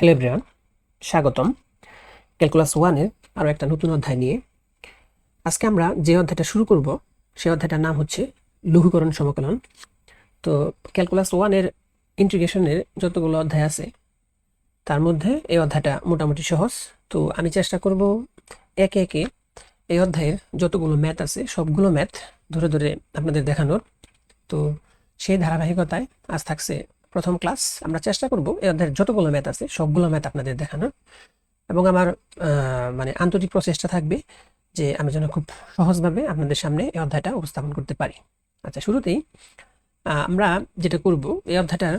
Hello everyone, স্বাগতম calculus 1-এর আরও একটা নতুন অধ্যায় নিয়ে। আজকে আমরা যে অধ্যায়টা শুরু করব সেই অধ্যায়টার নাম হচ্ছে লঘুকরণ সমকলন। তো ক্যালকুলাস 1-এর ইন্টিগ্রেশনের যতগুলো অধ্যায় আছে তার মধ্যে এই অধ্যায়টা মোটামুটি সহজ। তো আমি চেষ্টা করব একে একে এই অধ্যায়ের যতগুলো ম্যাথ আছে সবগুলো ম্যাথ ধরে ধরে আপনাদের দেখানোর। তো সেই ধারাবাহিকতায় আজ থাকছে প্রথম ক্লাস। আমরা চেষ্টা করব এই অধ্যায়ের যতগুলো ম্যাথ আছে সবগুলো ম্যাথ আপনাদের দেখানোর, এবং আমার মানে আন্তরিক প্রচেষ্টা থাকবে যে আমি যেন খুব সহজভাবে আপনাদের সামনে এই অধ্যায়টা উপস্থাপন করতে পারি। আচ্ছা, শুরুতেই আমরা যেটা করব এই অধ্যায়টার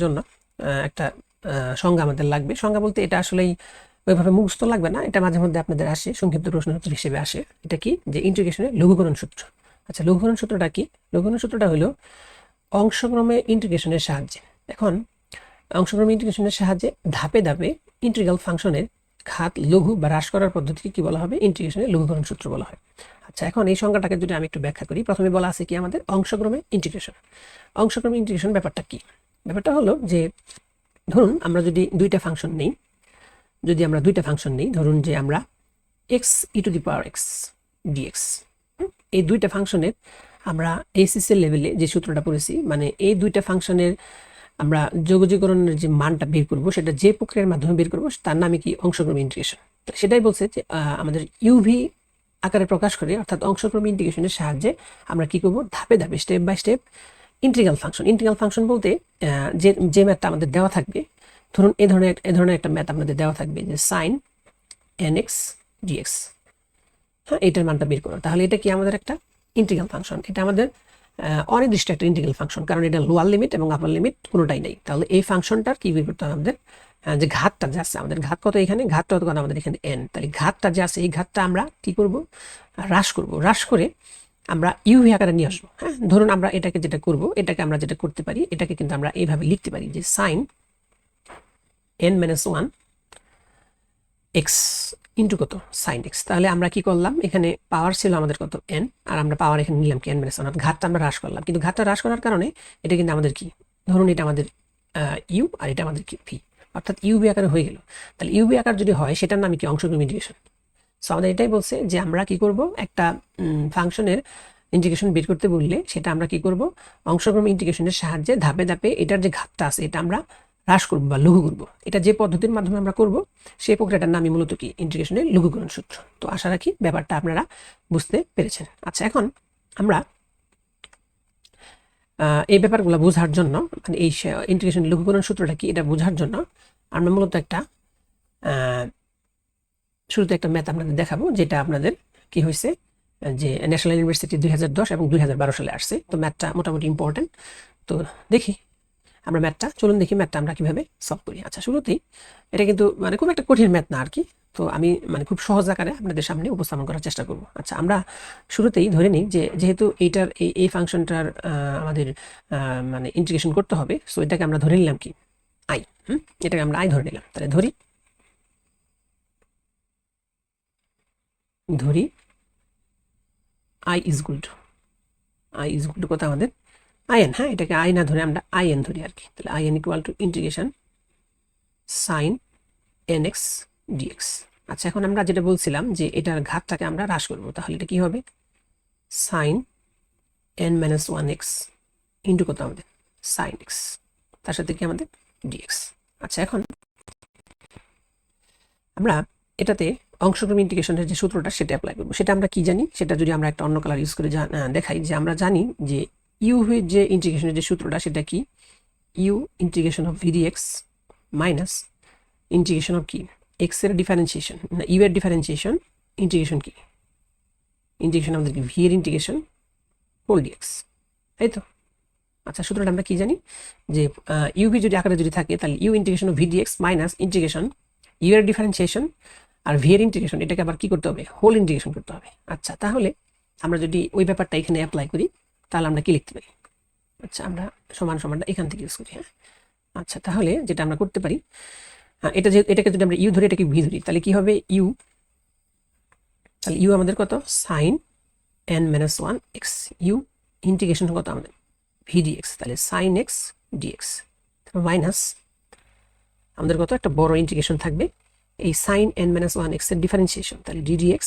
জন্য একটা সংজ্ঞা আমাদের লাগবে। সংজ্ঞা বলতে এটা আসলেই ওইভাবে মুখস্থ লাগবে না, এটা মাঝে মধ্যে আপনাদের আসে, সংক্ষিপ্ত প্রশ্ন উত্তর হিসেবে আসে। এটা কি? যে ইন্টিগ্রেশনের লঘুকরণ সূত্র। আচ্ছা, লঘুকরণ সূত্রটা কি? লঘুকরণ সূত্রটা হলো অংশক্রমে ইন্টিগ্রেশনের সাহায্যে। এখন অংশক্রমে ইন্টিগ্রেশনের সাহায্যে ধাপে ধাপে ইন্টিগ্রাল ফাংশনের ঘাত লঘু বা হ্রাস করার পদ্ধতিকে কি বলা হবে? ইন্টিগ্রেশনের লঘুকরণ সূত্র বলা হয়। আচ্ছা, এখন এই সংজ্ঞাটাকে যদি আমি একটু ব্যাখ্যা করি, প্রথমে বলা আছে কি আমাদের অংশক্রমে ইন্টিগ্রেশন। অংশক্রমে ইন্টিগ্রেশন ব্যাপারটা কি? ব্যাপারটা হলো যে ধরুন আমরা যদি দুইটা ফাংশন নেই, ধরুন যে আমরা x e to the power x dx, এই দুইটা ফাংশনের আমরা এইচএসসি লেভেলে যে সূত্রটা পড়েছি, মানে এই দুইটা ফাংশনের আমরা যোগজীকরণের যে মানটা বের করব সেটা যে প্রক্রিয়ার মাধ্যমে বের করব তার নামে কি? অংশক্রমে ইন্টিগ্রেশন। সেটাই বলছে যে আমাদের ইউভি আকারে প্রকাশ করে, অর্থাৎ অংশক্রমে ইন্টিগ্রেশনের সাহায্যে আমরা কি করব? ধাপে ধাপে step by step integral function বলতে যে যে ম্যাথটা আমাদের দেওয়া থাকবে, ধরুন এ ধরনের একটা ম্যাথ আপনাদের দেওয়া থাকবে যে সাইন এন এক্স ডিএক্স, হ্যাঁ, এটার মানটা বের করো। তাহলে এটা কি? আমাদের একটা ইন্টিগ্রাল ফাংশন। এটা আমাদের অনির্দিষ্ট একটা ইন্টিগ্রাল ফাংশন, কারণ এটা লোয়ার লিমিট এবং আপার লিমিট কোনোটাই নেই। তাহলে এই ফাংশনটার কি বের করতে হবে আমাদের? যে ঘাতটা যে আছে, আমাদের ঘাত কত এখানে? ঘাতটা কত? আমাদের এখানে এন। তাহলে ঘাতটা যে আছে এই ঘাতটা আমরা কি করব? হ্রাস করব। হ্রাস করে আমরা ইউভি আকারে নিয়ে আসবো। হ্যাঁ, ধরুন আমরা এটাকে যেটা করব, এটাকে আমরা যেটা করতে পারি, এটাকে কিন্তু আমরা এইভাবে লিখতে পারি যে sine n minus one x into কত? Sine x. তাহলে আমরা কি করলাম? এখানে পাওয়ার ছিল আমাদের কত? এন, আর আমরা পাওয়ার এখানে নিলাম কি? N minus one. ঘাতটা আমরা হ্রাস করলাম, কিন্তু ঘাতটা হ্রাস করার কারণে এটা কিন্তু আমাদের কি? ধরুন এটা আমাদের ইউ আর এটা আমাদের কি? ভি, অর্থাৎ ইউবি আকারে হয়ে গেল। তাহলে ইউবি আকার যদি হয় সেটার নামে কি? অংশক্রমে ইন্টিগ্রেশন। সো আমাদের এটাই বলছে যে আমরা কি করব? একটা ফাংশনের ইন্টিগ্রেশন বের করতে বললে সেটা আমরা কি করব? অংশক্রমে ইন্টিগ্রেশনের সাহায্যে ধাপে ধাপে এটার যে ঘাতটা আছে এটা আমরা হ্রাস করব বা লঘু করব। এটা যে পদ্ধতির মাধ্যমে আমরা করব সেই প্রক্রিয়াটার নামই মূলত কি? ইন্টিগ্রেশনের লঘুকরণ সূত্র। তো আশা রাখি ব্যাপারটা আপনারা বুঝতে পেরেছেন। আচ্ছা, এখন আমরা এই ব্যাপারগুলো বোঝার জন্য, মানে এই ইন্টিগ্রেশন লঘুকরণ সূত্রটা কি এটা বোঝার জন্য আমরা মূলত একটা শুরুতে একটা ম্যাথ আপনাদের দেখাবো, যেটা আপনাদের কি হয়েছে যে ন্যাশনাল ইউনিভার্সিটি 2010 এবং 2012 সালে আসছে। তো ম্যাথটা মোটামুটি ইম্পর্টেন্ট। তো দেখি আমরা ম্যাথটা, চলুন দেখি ম্যাথটা আমরা কিভাবে সলভ করি। আচ্ছা, শুরুতেই এটা কিন্তু মানে খুব একটা কঠিন ম্যাথ না আর কি। তো আমি মানে খুব সহজ আকারে আপনাদের সামনে উপস্থাপন করার চেষ্টা করব। আচ্ছা, আমরা শুরুতেই ধরে নিই যে যেহেতু এইটার এই ফাংশনটার আমাদের মানে ইন্টিগ্রেশন করতে হবে, সো এটাকে আমরা ধরে নিলাম কি? আই। এটাকে আমরা আই ধরে নিলাম। তাহলে ধরি আই ইজ ইকুয়াল টু কত আমাদের? আইএন। হ্যাঁ, এটাকে আই না ধরে আমরা আইএন ধরি আর কি। তাহলে I N equal to integration sine N X D X. আচ্ছা, এখন আমরা যেটা বলছিলাম যে এটার ঘাতটাকে আমরা হ্রাস করবো, তাহলে এটা কি হবে? Sign n minus one x into কত আমাদের? সাইন এক্স, তার সাথে কি আমাদের? ডিএক্স। আচ্ছা, এখন আমরা এটাতে অংশক্রম ইন্টিগ্রেশনের যে সূত্রটা সেটা অ্যাপ্লাই করবো। সেটা আমরা কি জানি? সেটা যদি আমরা একটা অন্য কালার ইউজ করে দেখাই, যে আমরা জানি যে ইউ যে ইন্টিগ্রেশনের যে সূত্রটা সেটা কি? You integration of V D X minus integration of কি? এক্স এর ডিফারেন্সিয়েশন, না ইউ এর ডিফারেন্সিয়েশন ইন্টিগ্রেশন কি? ইন্টিগ্রেশন আমাদের কি? ভি এর ইন্টিগ্রেশন হোল ডিএক্স, তাই তো? আচ্ছা, সূত্রটা আমরা কি জানি? যে ইউভি যদি আকারে যদি থাকে তাহলে U integration of V D X minus integration U এর ডিফারেন্সিয়েশন আর ভি এর ইন্টিগ্রেশন, এটাকে আবার কি করতে হবে? হোল ইন্টিগ্রেশন করতে হবে। আচ্ছা, তাহলে আমরা যদি ওই ব্যাপারটা এখানে অ্যাপ্লাই করি তাহলে আমরা কি লিখতে পারি? আচ্ছা, আমরা সমান সমানটা এখান থেকে ইউজ করি। হ্যাঁ, আচ্ছা, তাহলে যেটা আমরা করতে পারি, এটাকে যদি আমরা ইউ ধরি, এটাকে ভি ধরি, তাহলে কি হবে? ইউ, তাহলে ইউ আমাদের কত? Sine n minus one x, u integration কত আমাদের? ভি ডিএক্স, তাহলে সাইন এক্স ডিএক্স মাইনাস আমাদের কত একটা বড় ইন্টিগ্রেশন থাকবে এই sine n minus one x এর ডিফারেন্সিয়েশন, তাহলে ddx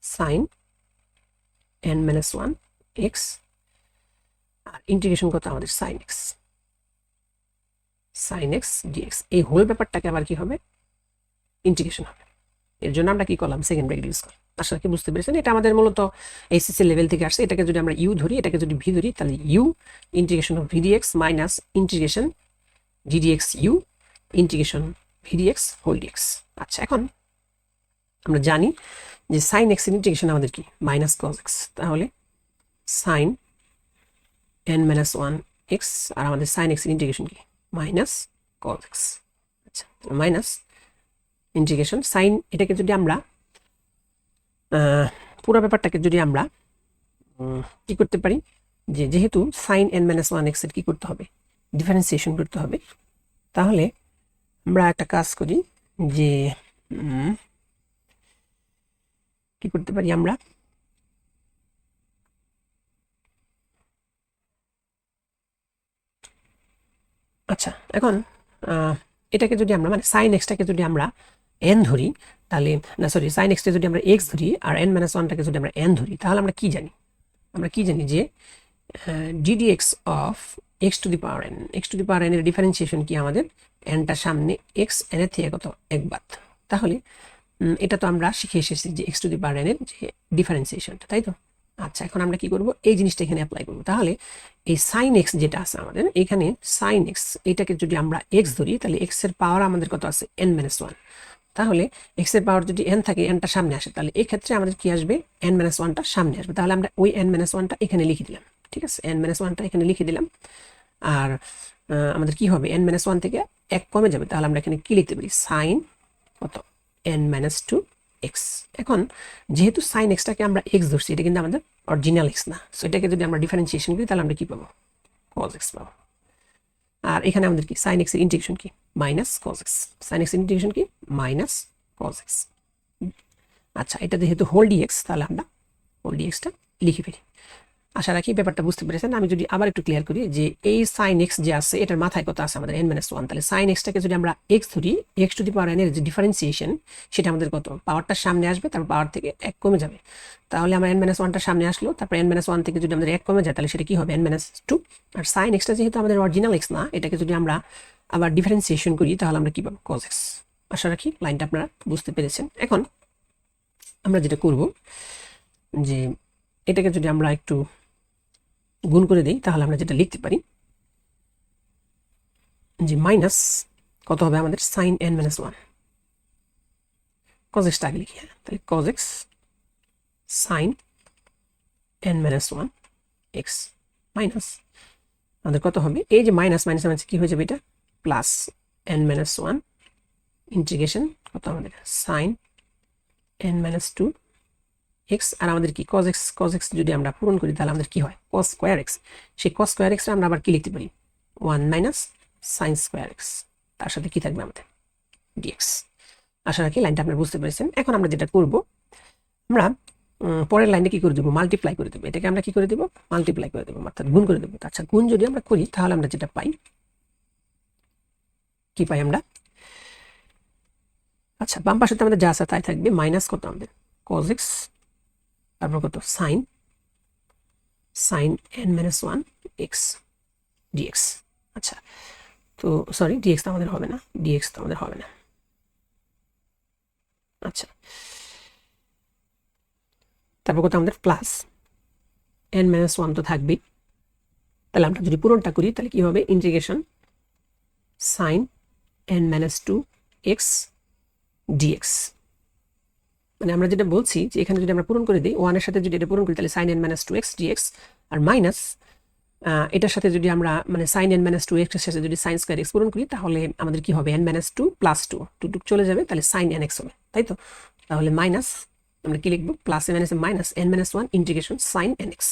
sine n minus one x আর ইন্টিগ্রেশন কত আমাদের সাইন এক্স ডিএক্স। এই হোল ব্যাপারটাকে আবার কি হবে, ইন্টিগ্রেশন হবে। এর জন্য আমরা কি করলাম, সেকেন্ড ব্র্যাকেট ইউজ করলাম। আশা রাখি বুঝতে পেরেছেন। এটা আমাদের মূলত এইচএসসি লেভেল থেকে আসছে। এটাকে যদি আমরা ইউ ধরি, এটাকে যদি ভি ধরি, তাহলে U integration of V D X minus integration D D X U integration V D X whole D X. আচ্ছা, এখন আমরা জানি যে সাইন এক্স এর ইন্টিগ্রেশন আমাদের কি মাইনাস কজ এক্স, তাহলে sine n minus one x আর আমাদের সাইন এক্স এর ইন্টিগ্রেশন কি মাইনাস কজ এক্স। আচ্ছা, মাইনাস ইন্টিগ্রেশন সাইন, এটাকে যদি আমরা পুরো ব্যাপারটাকে যদি আমরা কি করতে পারি, যে যেহেতু sine n minus one x এর কি করতে হবে, ডিফারেন্সিয়েশন করতে হবে, তাহলে আমরা একটা কাজ করি যে কি করতে পারি আমরা, আচ্ছা এখন এটাকে যদি আমরা মানে সাইন এক্সটাকে যদি আমরা এন ধরি, তাহলে না সরি সাইন এক্সটা যদি আমরা এক্স ধরি আর n মাইনাস ওয়ানটাকে যদি আমরা এন ধরি, তাহলে আমরা কি জানি, যে ddx of x two the power n, x two the power n এর ডিফারেন্সিয়েশন কি আমাদের nটা সামনে x n এর থেকে কত এক বাদ। তাহলে এটা তো আমরা শিখে এসেছি যে x two the power n এর যে ডিফারেন্সিয়েশনটা, তাই তো। আচ্ছা, এখন আমরা কি করব, এই জিনিসটা এখানে অ্যাপ্লাই করব। তাহলে এই সাইন এক্স যেটা আছে আমাদের এখানে, সাইন এক্স এটাকে যদি আমরা এক্স ধরি, তাহলে এক্স এর পাওয়ার আমাদের কত আছে n মাইনাস ওয়ান। তাহলে এক্স এর পাওয়ার যদি n থাকে, nটা সামনে আসে, তাহলে এই ক্ষেত্রে আমাদের কি আসবে, n মাইনাস ওয়ানটা সামনে আসবে। তাহলে আমরা ওই n মাইনাস ওয়ানটা এখানে লিখে দিলাম, ঠিক আছে, n মাইনাস ওয়ানটা এখানে লিখে দিলাম। আর আমাদের কি হবে, n মাইনাস ওয়ান থেকে এক কমে যাবে, তাহলে আমরা এখানে কি লিখতে পারি, সাইন কত n মাইনাস টু এক্স। এখন যেহেতু সাইন এক্সটাকে আমরা এক্স ধরছি, এটা কিন্তু আমাদের অরিজিনাল এক্স না, সো এটাকে যদি আমরা ডিফারেন্সিয়েশন করি, তাহলে আমরা কি পাবো, কজ এক্স পাবো। আর এখানে আমাদের কি সাইন এক্স এর ইন্টিগ্রেশন কি minus cos X, sine x এর ইন্টিগ্রেশন কি মাইনাস কজ এক্স। আচ্ছা, এটা যেহেতু হোল ডিএক্স, তাহলে আমরা হোল ডিএক্সটা লিখে ফেলি। আশা রাখি ব্যাপারটা বুঝতে পেরেছেন। আমি যদি আবার একটু ক্লিয়ার করি, যে এই সাইন এক্স যে আছে এটার মাথায় কত আছে আমাদের n মাইনাস ওয়ান, তাহলে সাইন এক্সটাকে যদি আমরা এক্স ধরি, x two the power n এর যে ডিফারেন্সিয়েশন সেটা আমাদের কত, পাওয়ারটা সামনে আসবে, তারপর পাওয়ার থেকে এক কমে যাবে। তাহলে আমার n মাইনাস ওয়ানটা সামনে আসলো, তারপর n মাইনাস ওয়ান থেকে যদি আমাদের এক কমে যায়, তাহলে সেটা কি হবে, n মাইনাস টু। আর সাইন এক্সটা যেহেতু আমাদের অরিজিনাল এক্স না, এটাকে যদি আমরা আবার ডিফারেন্সিয়েশন করি, তাহলে আমরা কি পাবো, কজ এক্স। আশা রাখি লাইনটা আপনারা বুঝতে পেরেছেন। এখন আমরা যেটা করব, যে এটাকে যদি আমরা একটু গুণ করে দিই, তাহলে আমরা যেটা লিখতে পারি যে মাইনাস কত হবে আমাদের, sine n minus one, cos এক্সটা আগে লিখি, তাহলে cos X sine n minus one X minus আমাদের কত হবে, এই যে মাইনাস মাইনাস মাইনাস কি হয়ে যাবে, এটা plus n minus one integration কত আমাদের sine n minus two x. আর আমাদের কি কজ এক্স যদি আমরা পূরণ করি, তাহলে আমাদের কি হয়, কস স্কোয়ার এক্স। সেই কস স্কোয়ার এক্সটা আমরা আবার কি লিখতে পারি, one minus sine square x, তার সাথে কি থাকবে আমাদের ডিএক্স। আশা রাখি লাইনটা আপনারা বুঝতে পেরেছেন। এখন আমরা যেটা করব, আমরা পরের লাইনে কি করে দেবো, মাল্টিপ্লাই করে দেবো। এটাকে আমরা কি করে দেবো, মাল্টিপ্লাই করে দেবো, অর্থাৎ গুণ করে দেবো। আচ্ছা, গুণ যদি আমরা করি, তাহলে আমরা যেটা পাই, কি পাই আমরা, আচ্ছা বাম পাশে আমাদের যা আছে তাই থাকবে, মাইনাস কত আমাদের কজ এক্স, তারপর কত sine n minus one X D X. আচ্ছা, তো সরি ডিএক্স তো আমাদের হবে না, আচ্ছা, তারপর কত আমাদের প্লাস n মাইনাস ওয়ান তো থাকবেই। তাহলে আমরা যদি পূরণটা করি, তাহলে কি হবে, integration sine n minus two x D X. মানে আমরা যেটা বলছি, যে এখানে যদি আমরা পূরণ করে দিই, ওয়ানের সাথে যদি এটা পূরণ করি, তাহলে sine n minus two x d x, আর মাইনাস এটার সাথে যদি আমরা মানে sine n minus two x এর সাথে যদি সাইন স্কোয়ার এক্স পূরণ করি, তাহলে আমাদের কি হবে, n minus two plus two, two চলে যাবে, তাহলে সাইন n এক্স হবে, তাই তো। তাহলে মাইনাস আমরা কি লিখবো, plus minus minus n minus one integration sine n x.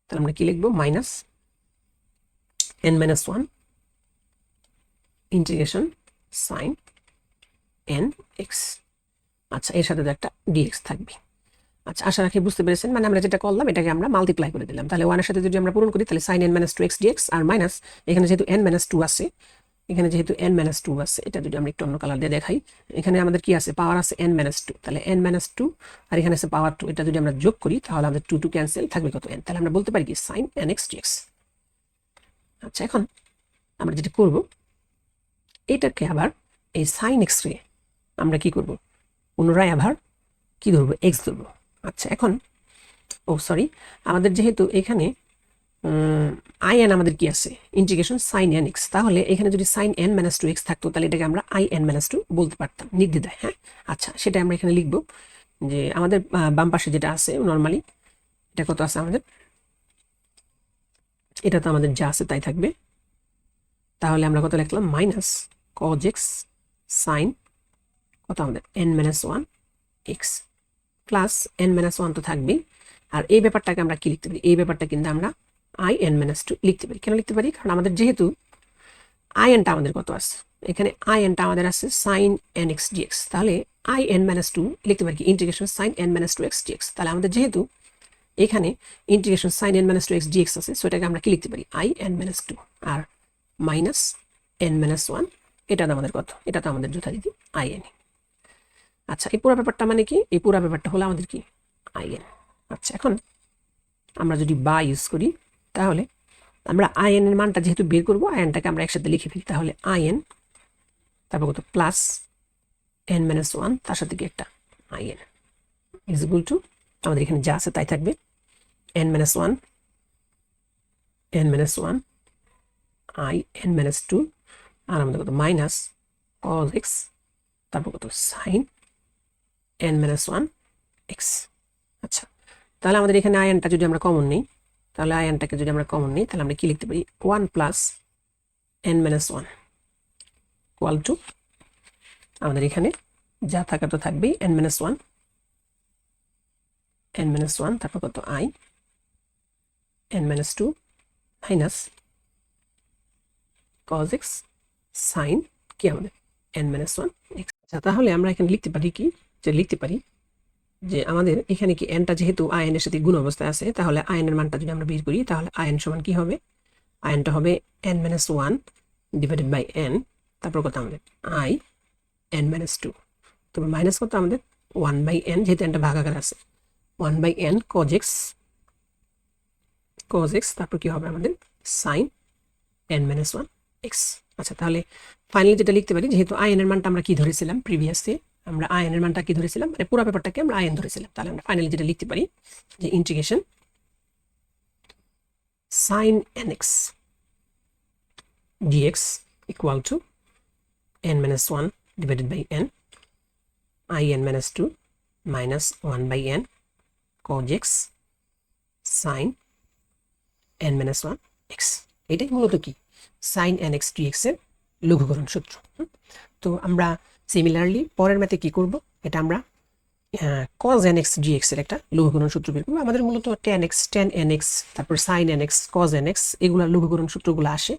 তাহলে আমরা কি লিখবো, minus n minus one integration sine n x. আচ্ছা, এর সাথে তো একটা ডিএক্স থাকবে। আচ্ছা, আশা রাখি বুঝতে পেরেছেন। মানে আমরা যেটা করলাম এটাকে আমরা মাল্টিপ্লাই করে দিলাম। তাহলে 1 এর সাথে যদি আমরা পূরণ করি তাহলে sin n - 2x dx আর মাইনাস এখানে যেহেতু n - 2 আছে, এখানে যেহেতু n - 2 আছে, এটা যদি আমরা একটু অন্য কালার দিয়ে দেখাই, এখানে আমাদের কি আছে, পাওয়ার আছে n - 2, তাহলে n - 2 আর এখানে আছে পাওয়ার 2, এটা যদি আমরা যোগ করি তাহলে আমাদের 2 ক্যান্সেল, থাকবে কত, n। তাহলে আমরা বলতে পারি কি sin nx dx। আচ্ছা, এখন আমরা যেটা করব এটাকে আবার এই sin x রে আমরা কি করব, পুনরায় আবার কি ধরবো, x ধরবো। আচ্ছা, এখন সরি, আমাদের যেহেতু এখানে আই এন আমাদের কি আছে, ইন্টিগ্রেশন সাইন এন এক্স, তাহলে এখানে যদি সাইন n - 2x থাকতো তাহলে এটাকে আমরা in - 2 বলতে পারতাম নির্দ্বিধায়। হ্যাঁ, আচ্ছা, সেটা আমরা এখানে লিখবো যে আমাদের বাম পাশে যেটা আছে নর্মালি, এটা কত আছে আমাদের, এটা তো আমাদের যা আছে তাই থাকবে। তাহলে আমরা কত লিখলাম, মাইনাস cos x সাইন কত আমাদের n - 1 x প্লাস n - 1 তো থাকবেই। আর এই ব্যাপারটাকে আমরা কি লিখতে পারি, এই ব্যাপারটা কিন্তু আমরা in - 2 লিখতে পারি। কেন লিখতে পারি, কারণ আমাদের যেহেতু আইএনটা আমাদের কত আছে, এখানে আইএনটা আমাদের আছে সাইন এন এক্স ডিএক্স, তাহলে in - 2 লিখতে পারি কি integration sine n - 2x dx। তাহলে আমাদের যেহেতু এখানে integration sine n - 2x dx আছে, সেটাকে আমরা কি লিখতে পারি in - 2 আর মাইনাস n - 1, এটা তো আমাদের কত, এটা তো আমাদের যথারীতি in। আচ্ছা, এই পুরো ব্যাপারটা মানে কি, এই পুরো ব্যাপারটা হলো আমাদের কি in। আচ্ছা, এখন আমরা যদি বা ইউজ করি তাহলে আমরা in এর মানটা যেহেতু বের করবো, আইএনটাকে আমরা একসাথে লিখে ফেলি। তাহলে in তারপর কত প্লাস n - 1 তার সাথে কি একটা in ইজ ইকুয়াল টু আমাদের এখানে যা আছে তাই থাকবে n - 1 n - 1 in - 2 আর আমাদের কত মাইনাস cos x তারপর কত sin n - 1 x। আচ্ছা, তাহলে আমাদের এখানে আইএনটা যদি আমরা কমন নিই, তাহলে আইএনটাকে যদি আমরা কমন নিই তাহলে আমরা কি লিখতে পারি 1 প্লাস n - 1 ইকুয়াল টু আমাদের এখানে যা থাকা তো থাকবেই n - 1 তারপর কত i n - 2 minus cos x sin কি আমাদের n - 1 x। আচ্ছা, তাহলে আমরা এখানে লিখতে পারি কি, যে লিখতে পারি যে আমাদের এখানে কি nটা যেহেতু in এর সাথে গুণ অবস্থায় আছে, তাহলে in এর মানটা যদি আমরা বের করি তাহলে in সমান কি হবে, inটা হবে n - 1 ডিভাইডেড বাই n তারপর কত আমাদের i n - 2, তবে মাইনাস কত আমাদের 1 বাই n, যেহেতু nটা ভাগাকার আছে 1 বাই n cos x তারপর কি হবে আমাদের sin n - 1 x। আচ্ছা, তাহলে ফাইনালি যেটা লিখতে পারি, যেহেতু in এর মানটা আমরা কি ধরেছিলাম প্রিভিয়াসে, আমরা in এর মানটা কি ধরেছিলাম, মানে পুরো ব্যাপারটাকে আমরা in ধরেছিলাম, তাহলে আমরা ফাইনালি যেটা লিখতে পারি যে integration sin nx dx equal to n - 1 divided by n in - 2 minus 1 by n cos x sin n - 1 x। এটাই মূলত কি sin nx dx এর লঘুকরণ সূত্র। তো আমরা সিমিলারলি পরের ম্যাথে কি করব, এটা আমরা cos nx dx এর একটা লঘুকরণ সূত্র বের করব। আমাদের মূলত tan nx তারপর sin nx cos nx এগুলা লঘুকরণ সূত্রগুলো আসে।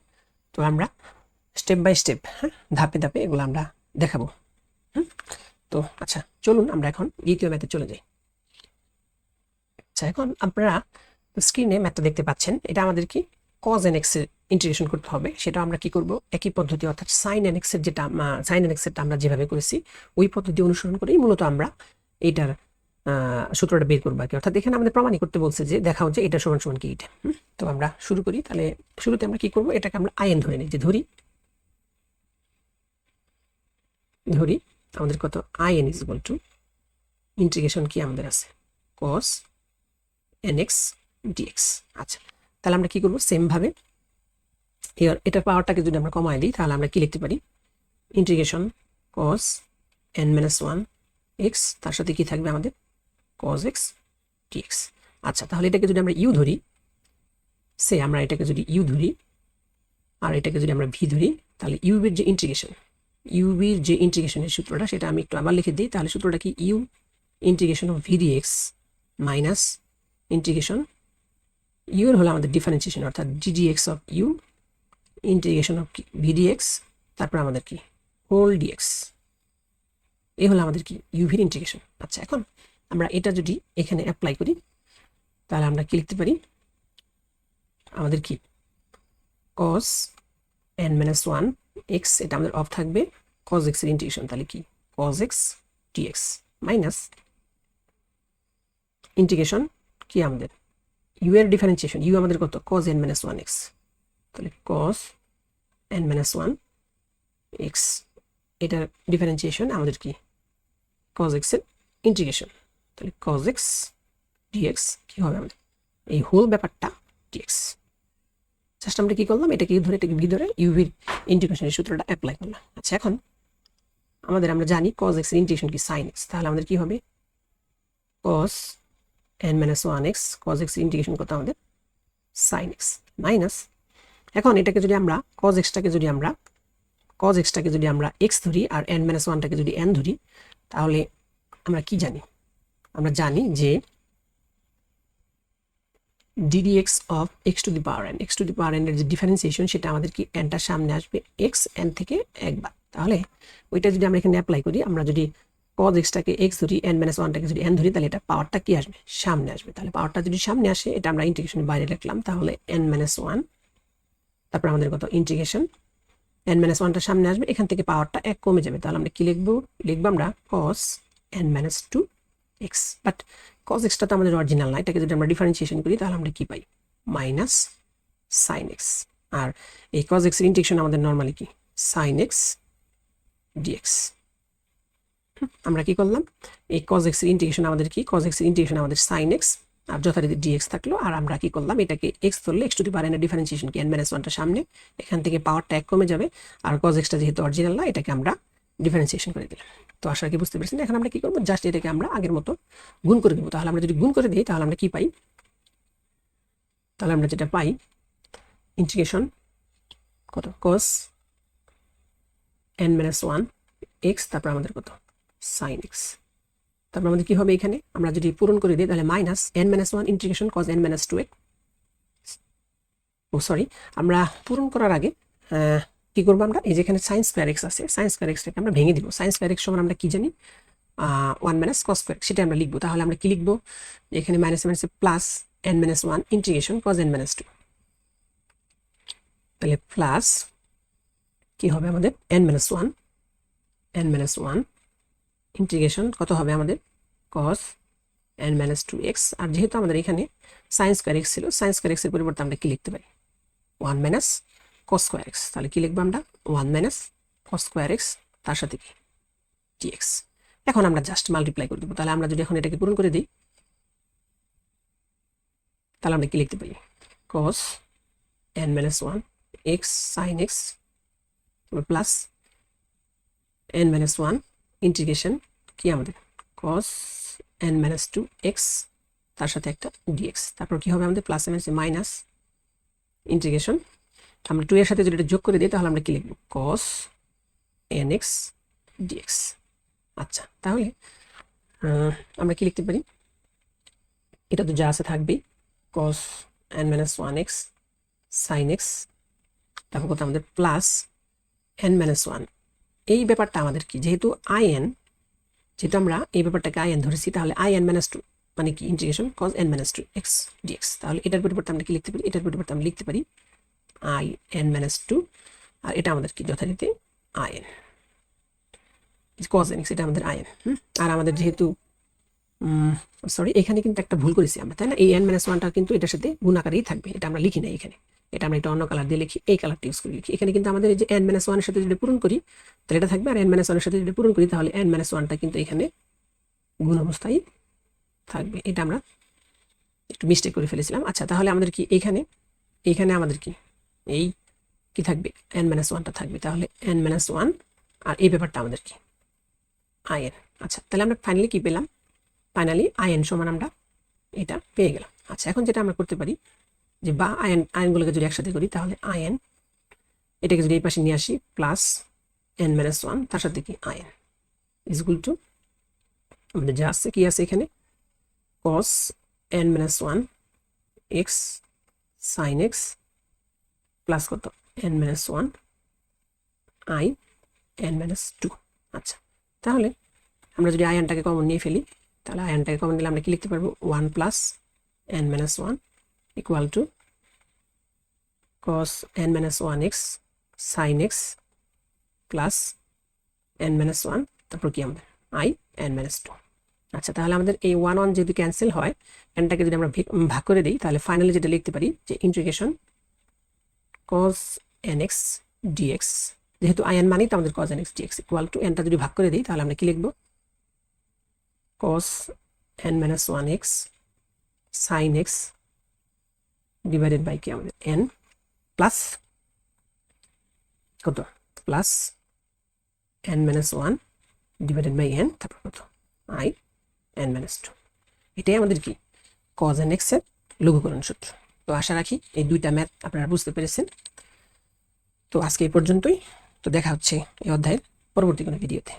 তো আমরা স্টেপ বাই স্টেপ, ধাপে ধাপে এগুলো আমরা দেখাবো। তো আচ্ছা, চলুন আমরা এখন দ্বিতীয় ম্যাথে চলে যাই। আচ্ছা, এখন আপনারা স্ক্রিনে ম্যাথটা দেখতে পাচ্ছেন, এটা আমাদের কি cos nx এর ইন্টিগ্রেশন করতে হবে। সেটা আমরা কি করব, একই পদ্ধতি অর্থাৎ sin nx এর যেটা sin nx এরটা আমরা যেভাবে করেছি ওই পদ্ধতি অনুসরণ করেই মূলত আমরা এটার সূত্রটা বের করবো আর কি। অর্থাৎ এখানে আমাদের প্রমাণই করতে বলছে যে দেখাও যে এটা সমান সমান কি এটা। তো আমরা শুরু করি। তাহলে শুরুতে আমরা কি করব, এটাকে আমরা in ধরে নিই, যে ধরি আমাদের কত in is equal to integration কি আমাদের আছে cos nx dx। আচ্ছা, তাহলে আমরা কি করব, সেম ভাবে এটার পাওয়ারটাকে যদি আমরা কমায় দিই তাহলে আমরা কি লিখতে পারি ইন্টিগ্রেশন cos n - 1 x তার সাথে কি থাকবে আমাদের cos x dx। আচ্ছা, তাহলে এটাকে যদি আমরা u ধরি, আমরা এটাকে যদি u ধরি আর এটাকে যদি আমরা v ধরি, তাহলে u এর যে ইন্টিগ্রেশনের সূত্রটা সেটা আমি একটু আবার লিখে দিই। তাহলে সূত্রটা কি u integration of v dx minus integration u এর হলো আমাদের ডিফারেন্সিয়েশন অর্থাৎ ddx of u integration of v dx তারপর আমাদের কি হোল dx, এই হলো আমাদের কি u v ইন্টিগ্রেশন। আচ্ছা, এখন আমরা এটা যদি এখানে অ্যাপ্লাই করি তাহলে আমরা কি লিখতে পারি, আমাদের কি cos n minus 1 x, এটা আমাদের অফ থাকবে, cos x এর ইন্টিগ্রেশন তাহলে কি cos x dx minus integration কি আমাদের u এর ডিফারেন্সিয়েশন, u আমাদের কত cos n minus 1 x, তাহলে cos n minus 1 x, এটার ডিফারেন্সিয়েশন আমাদের কি cos x এর ইন্টিগ্রেশন, তাহলে cos x dx কি হবে আমাদের এই হোল ব্যাপারটা dx। জাস্ট আমরা কি করলাম, এটাকে এটাকে ভিতরে u এর ইন্টিগ্রেশনের সূত্রটা অ্যাপ্লাই করলাম। আচ্ছা এখন আমরা জানি cos x এর ইন্টিগ্রেশন কি sin x, তাহলে আমাদের কি হবে cos n minus 1 x, cos x এর ইন্টিগ্রেশন কত আমাদের sin x মাইনাস, এখন এটাকে যদি আমরা cos x টাকে যদি আমরা x ধরি আর n minus 1 টাকে যদি n ধরি, তাহলে আমরা কি জানি, আমরা জানি যে ddx of x to the power n, x to the power n এর যে ডিফারেন্সিয়েশন সেটা আমাদের কি nটার সামনে আসবে x n থেকে একবার, তাহলে ওইটা যদি আমরা এখানে অ্যাপ্লাই করি, আমরা যদি cos x টাকে x ধরি, n minus 1 টাকে যদি n ধরি, তাহলে এটা পাওয়ারটা কি আসবে সামনে আসবে, তাহলে পাওয়ারটা যদি সামনে আসে এটা আমরা ইন্টিগ্রেশনের বাইরে লিখলাম, তাহলে n minus 1, তারপর আমাদের কত ইন্টিগ্রেশন n minus 1টা সামনে আসবে, এখান থেকে পাওয়ারটা 1 কমে যাবে, তাহলে আমরা কি লিখবো আমরা cos n minus 2 x, but cos x টা তো আমাদের অরিজিনাল না, এটাকে যদি আমরা ডিফারেন্সিয়েশন করি তাহলে আমরা কি পাই মাইনাস sin x, আর এই cos x এর ইন্টিগ্রেশন আমাদের নরমালি কি sin x dx। আমরা কি করলাম, এই cos x এর ইন্টিগ্রেশন আমাদের কি cos x এর ইন্টিগ্রেশন আমাদের sin x আর যথারীতি dx থাকলো, আর আমরা কি করলাম এটাকে x ধরলে x two the power n এর ডিফারেন্সিয়েশন কি n minus 1টা সামনে, এখান থেকে পাওয়ারটা 1 কমে যাবে, আর cos x টা যেহেতু অরিজিনাল না এটাকে আমরা ডিফারেন্সিয়েশন করে দিলাম। তো আশা কি বুঝতে পেরেছেন, এখন আমরা কি করব, জাস্ট এটাকে আমরা আগের মতো গুণ করে দেব, তাহলে আমরা যদি গুণ করে দিই তাহলে আমরা কি পাই, তাহলে আমরা যেটা পাই ইন্টিগ্রেশন কত cos n minus 1 x, তারপর আমাদের কত sin x, তারপর আমাদের কি হবে এখানে আমরা যদি পূরণ করে দিই তাহলে minus n minus 1 integration cos n minus 2x, আমরা পূরণ করার আগে কি করবো, আমরা এই যেখানে sin square x আছে, sin square x টাকে আমরা ভেঙে দিব, sin square x সমান আমরা কি জানি 1 minus cos square, সেটা আমরা লিখবো, তাহলে আমরা কি লিখবো এখানে মাইনাস মাইনাসে plus n minus 1 integration cos n minus 2, তাহলে প্লাস কি হবে আমাদের n minus 1 ইন্টিগ্রেশন কত হবে আমাদের cos n minus 2x, আর যেহেতু আমাদের এখানে sin square x ছিল, sin square x এর পরিবর্তে আমরা কি লিখতে পারি 1 minus cos square x, তাহলে কি লিখবো আমরা 1 minus cos square x তার সাথে কি dx। এখন আমরা জাস্ট মাল্টিপ্লাই করে দেবো, তাহলে আমরা যদি এখন এটাকে পূরণ করে দিই তাহলে আমরা কি লিখতে পারি cos n minus 1 x sin x plus n minus 1 integration কি আমাদের cos n minus 2 x তার সাথে একটা dx, তারপর কি হবে আমাদের প্লাস মাইনাস ইন্টিগ্রেশন, আমরা 2 এর সাথে যদি এটা যোগ করে দিই তাহলে আমরা কি লিখব cos nx dx। আচ্ছা তাহলে আমরা কি লিখতে পারি, এটা তো যা আছে থাকবেই cos n minus 1x sin x, তারপর কত আমাদের প্লাস n minus 1, এই ব্যাপারটা আমাদের কি যেহেতু যেহেতু আমরা এই ব্যাপারটাকে in ধরেছি, তাহলে in minus 2 মানে কি integration cos n minus 2 x dx, তাহলে এটার পরিবর্তে আমরা কি লিখতে পারি, এটার পরিবর্তে আমরা লিখতে পারি in minus 2, আর এটা আমাদের কি যথারীতি in cos nx, এটা আমাদের in, আর আমাদের যেহেতু এখানে কিন্তু একটা ভুল করেছি আমরা, তাই না, এই n minus 1টা কিন্তু এটার সাথে গুণ আকারেই থাকবে, এটা আমরা লিখি না এখানে, এটা আমরা একটা অন্য কালার দিয়ে লিখি, এই কালারটা ইউজ করে লিখি, এখানে কিন্তু আমাদের এই যে n minus 1 এর সাথে যদি পূরণ করি তাহলে এটা থাকবে, আর n minus 1 এর সাথে যদি পূরণ করি তাহলে n minus 1টা কিন্তু এখানে গুণ অবস্থায় থাকবে, এটা আমরা একটু মিস্টেক করে ফেলেছিলাম। আচ্ছা তাহলে আমাদের কি এখানে আমাদের কি এই কি থাকবে n minus 1টা থাকবে, তাহলে n minus 1 আর এই ব্যাপারটা আমাদের কি in। আচ্ছা তাহলে আমরা ফাইনালি কি পেলাম, ফাইনালি in সমান আমরা এটা পেয়ে গেলাম। আচ্ছা এখন যেটা আমরা করতে পারি যে বা আইনগুলোকে যদি একসাথে করি তাহলে in এটাকে যদি এই পাশে নিয়ে আসি প্লাস n minus 1 তার সাথে কি in ইজ ইকুয়াল টু আমাদের যা আছে কি আছে এখানে cos n minus 1 x sin x plus কত n minus 1 n minus 2। আচ্ছা তাহলে আমরা যদি আয়নটাকে কমন নিয়ে ফেলি তাহলে আয়নটাকে কমন নিলে আমরা কি লিখতে পারবো 1 plus n minus 1 equal to cos n minus 1x sin x plus n minus 1 তারপর কি আমাদের i n মাইনাস 2। আচ্ছা, তাহলে আমাদের এই 1 1 যদি ক্যান্সেল হয়, nটাকে যদি আমরা ভাগ করে দিই, তাহলে ফাইনালি যেটা লিখতে পারি যে ইন্টিগ্রেশন cos nx dx, যেহেতু in মানেই তো আমাদের cos nx dx equal to nটা যদি ভাগ করে দিই তাহলে আমরা কি লিখবো cos n minus 1x sin x divided by কি আমাদের n প্লাস কত plus n minus 1 divided by n তারপর কত i n মাইনাস 2। এটাই আমাদের কি cos nx এর লঘুকরণ সূত্র। তো আশা রাখি এই দুইটা ম্যাথ আপনারা বুঝতে পেরেছেন। তো আজকে এই পর্যন্তই। তো দেখা হচ্ছে এই অধ্যায়ের পরবর্তী কোনো ভিডিওতে।